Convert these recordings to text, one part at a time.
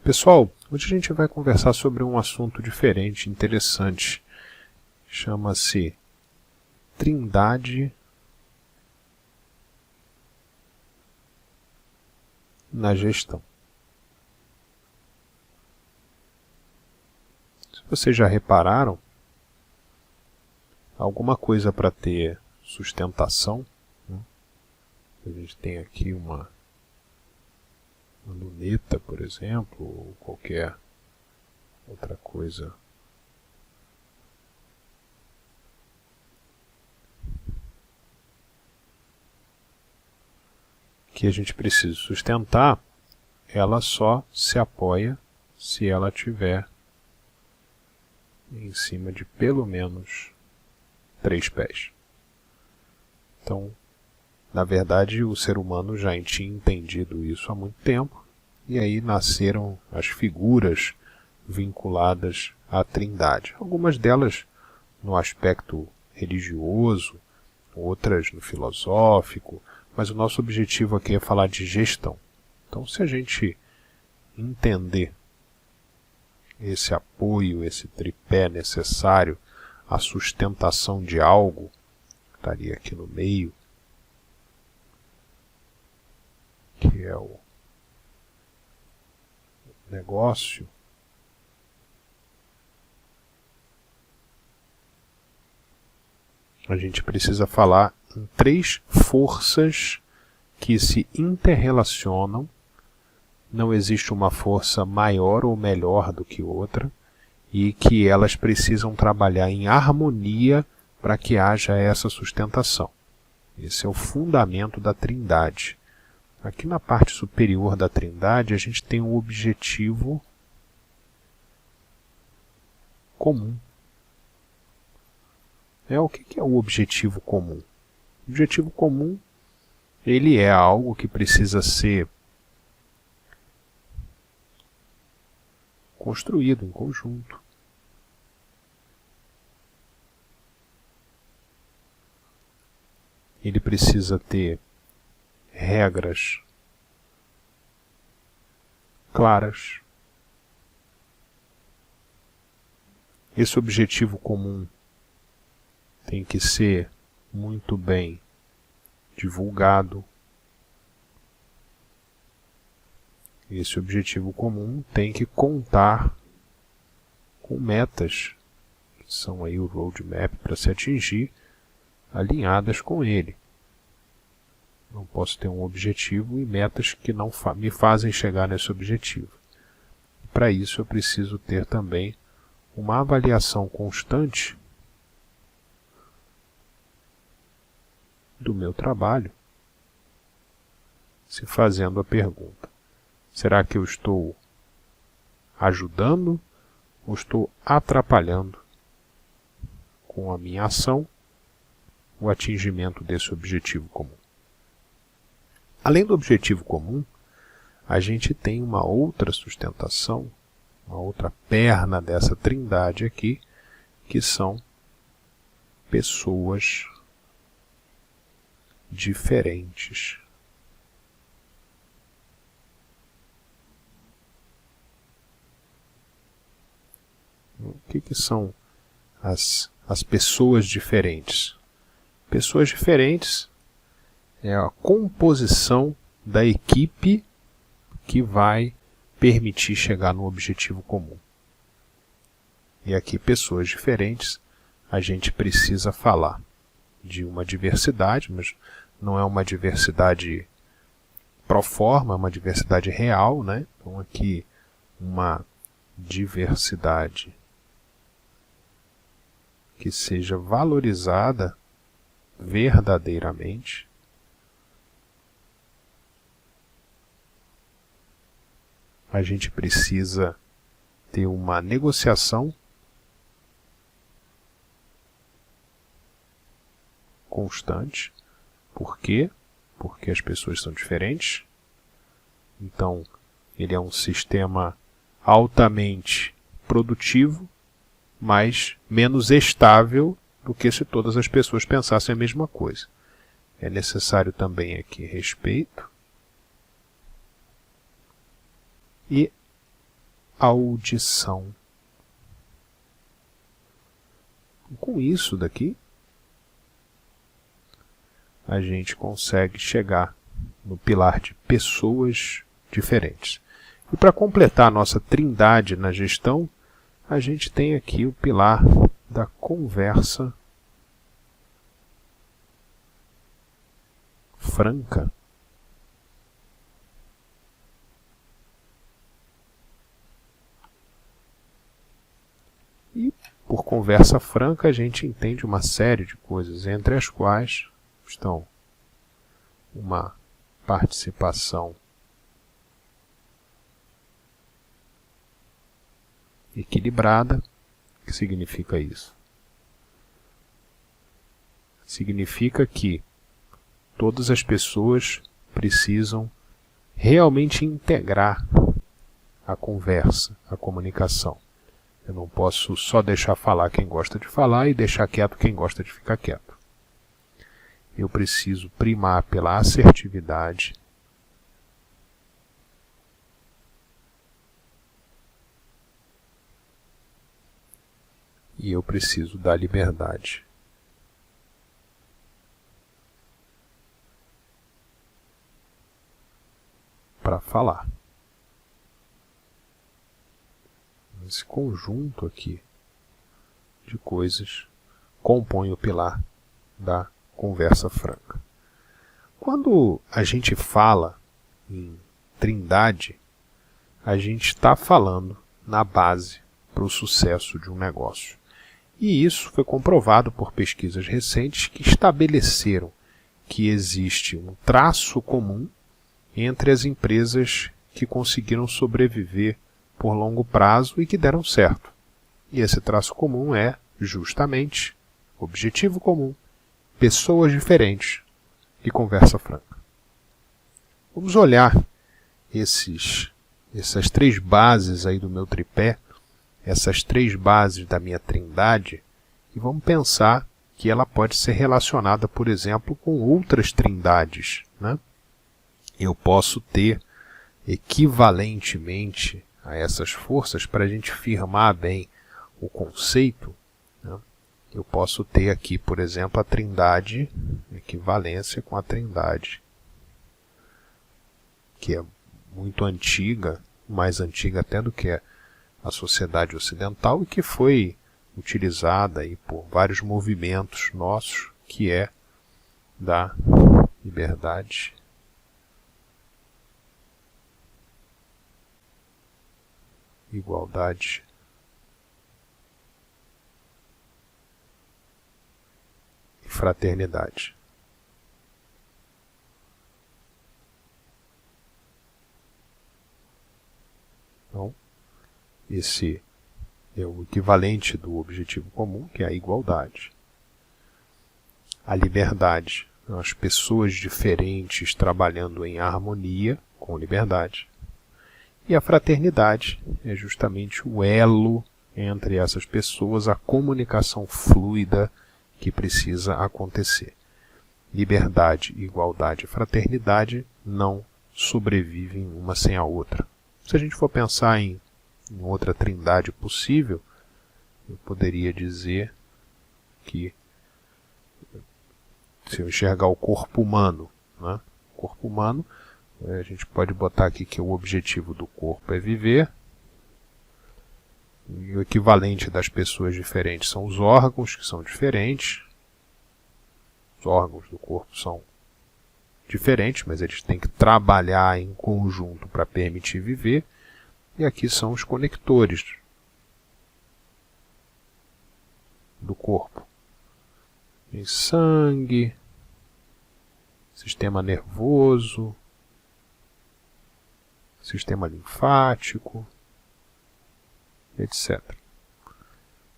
Pessoal, hoje a gente vai conversar sobre um assunto diferente, interessante. Chama-se Trindade na gestão. Se vocês já repararam, alguma coisa para ter sustentação, né? A gente tem aqui uma luneta, por exemplo, ou qualquer outra coisa que a gente precisa sustentar, ela só se apoia se ela tiver em cima de pelo menos 3 pés. Então, na verdade, o ser humano já tinha entendido isso há muito tempo, e aí nasceram as figuras vinculadas à Trindade. Algumas delas no aspecto religioso, outras no filosófico, mas o nosso objetivo aqui é falar de gestão. Então, se a gente entender esse apoio, esse tripé necessário à sustentação de algo, estaria aqui no meio, que é o negócio, a gente precisa falar em 3 forças que se interrelacionam. Não existe uma força maior ou melhor do que outra, e que elas precisam trabalhar em harmonia para que haja essa sustentação. Esse é o fundamento da Trindade. Aqui na parte superior da Trindade a gente tem um objetivo comum. O que é o objetivo comum? O objetivo comum, ele é algo que precisa ser construído em conjunto. Ele precisa ter regras claras. Esse objetivo comum tem que ser muito bem divulgado. Esse objetivo comum tem que contar com metas, que são aí o roadmap para se atingir, alinhadas com ele. Não posso ter um objetivo e metas que não me fazem chegar nesse objetivo. Para isso eu preciso ter também uma avaliação constante do meu trabalho, se fazendo a pergunta: será que eu estou ajudando ou estou atrapalhando com a minha ação o atingimento desse objetivo comum? Além do objetivo comum, a gente tem uma outra sustentação, uma outra perna dessa trindade aqui, que são pessoas diferentes. O que são as pessoas diferentes? Pessoas diferentes é a composição da equipe que vai permitir chegar no objetivo comum. E aqui, pessoas diferentes, a gente precisa falar de uma diversidade, mas não é uma diversidade pro forma, é uma diversidade real, né? Então aqui, uma diversidade que seja valorizada verdadeiramente. A gente precisa ter uma negociação constante. Por quê? Porque as pessoas são diferentes. Então, ele é um sistema altamente produtivo, mas menos estável do que se todas as pessoas pensassem a mesma coisa. É necessário também aqui respeito e audição. Com isso daqui, a gente consegue chegar no pilar de pessoas diferentes. E para completar a nossa trindade na gestão, a gente tem aqui o pilar da conversa franca. E por conversa franca a gente entende uma série de coisas, entre as quais estão uma participação equilibrada. O que significa isso? Significa que todas as pessoas precisam realmente integrar a conversa, a comunicação. Eu não posso só deixar falar quem gosta de falar e deixar quieto quem gosta de ficar quieto. Eu preciso primar pela assertividade, e eu preciso da liberdade. Para falar. Esse conjunto aqui de coisas compõe o pilar da conversa franca. Quando a gente fala em trindade, a gente está falando na base para o sucesso de um negócio. E isso foi comprovado por pesquisas recentes que estabeleceram que existe um traço comum entre as empresas que conseguiram sobreviver por longo prazo e que deram certo. E esse traço comum é, justamente, objetivo comum, pessoas diferentes e conversa franca. Vamos olhar essas três bases aí do meu tripé, essas três bases da minha trindade, e vamos pensar que ela pode ser relacionada, por exemplo, com outras trindades, né? Eu posso ter equivalentemente a essas forças, para a gente firmar bem o conceito, né? Eu posso ter aqui, por exemplo, a trindade, equivalência com a trindade, que é muito antiga, mais antiga até do que a sociedade ocidental, e que foi utilizada aí por vários movimentos nossos, que é da liberdade, igualdade e fraternidade. Então, esse é o equivalente do objetivo comum, que é a igualdade. A liberdade, as pessoas diferentes trabalhando em harmonia com liberdade. E a fraternidade é justamente o elo entre essas pessoas, a comunicação fluida que precisa acontecer. Liberdade, igualdade e fraternidade não sobrevivem uma sem a outra. Se a gente for pensar em outra trindade possível, eu poderia dizer que, se eu enxergar o corpo humano, né? O corpo humano, a gente pode botar aqui que o objetivo do corpo é viver, e o equivalente das pessoas diferentes são os órgãos, que são diferentes. Os órgãos do corpo são diferentes, mas eles têm que trabalhar em conjunto para permitir viver. E aqui são os conectores do corpo. Tem sangue, sistema nervoso, sistema linfático, etc.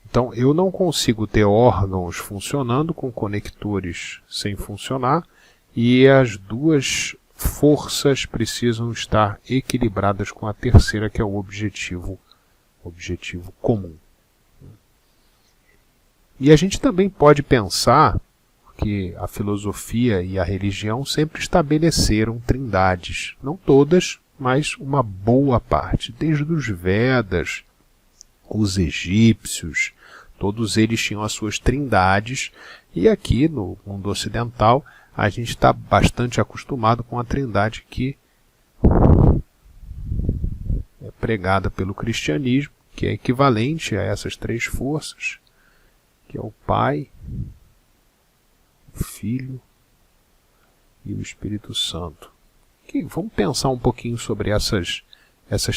Então, eu não consigo ter órgãos funcionando com conectores sem funcionar, e as duas forças precisam estar equilibradas com a terceira, que é o objetivo comum. E a gente também pode pensar que a filosofia e a religião sempre estabeleceram trindades. Não todas, mas uma boa parte, desde os Vedas, os egípcios, todos eles tinham as suas trindades, e aqui no mundo ocidental a gente está bastante acostumado com a trindade que é pregada pelo cristianismo, que é equivalente a essas três forças, que é o Pai, o Filho e o Espírito Santo. Vamos pensar um pouquinho sobre essas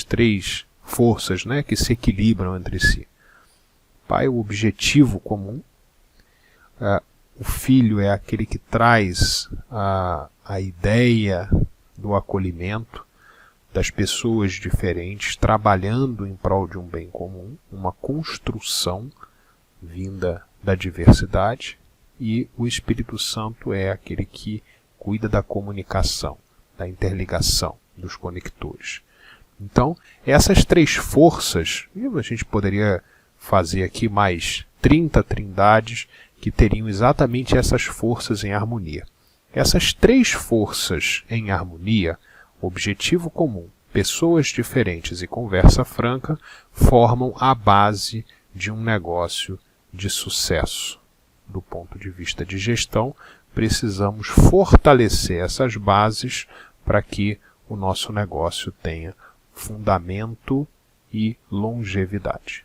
três forças, né, que se equilibram entre si. Pai é o objetivo comum, o Filho é aquele que traz a ideia do acolhimento das pessoas diferentes, trabalhando em prol de um bem comum, uma construção vinda da diversidade, e o Espírito Santo é aquele que cuida da comunicação, da interligação dos conectores. Então, essas três forças, a gente poderia fazer aqui mais 30 trindades que teriam exatamente essas forças em harmonia. Essas três forças em harmonia, objetivo comum, pessoas diferentes e conversa franca, formam a base de um negócio de sucesso. Do ponto de vista de gestão, precisamos fortalecer essas bases para que o nosso negócio tenha fundamento e longevidade.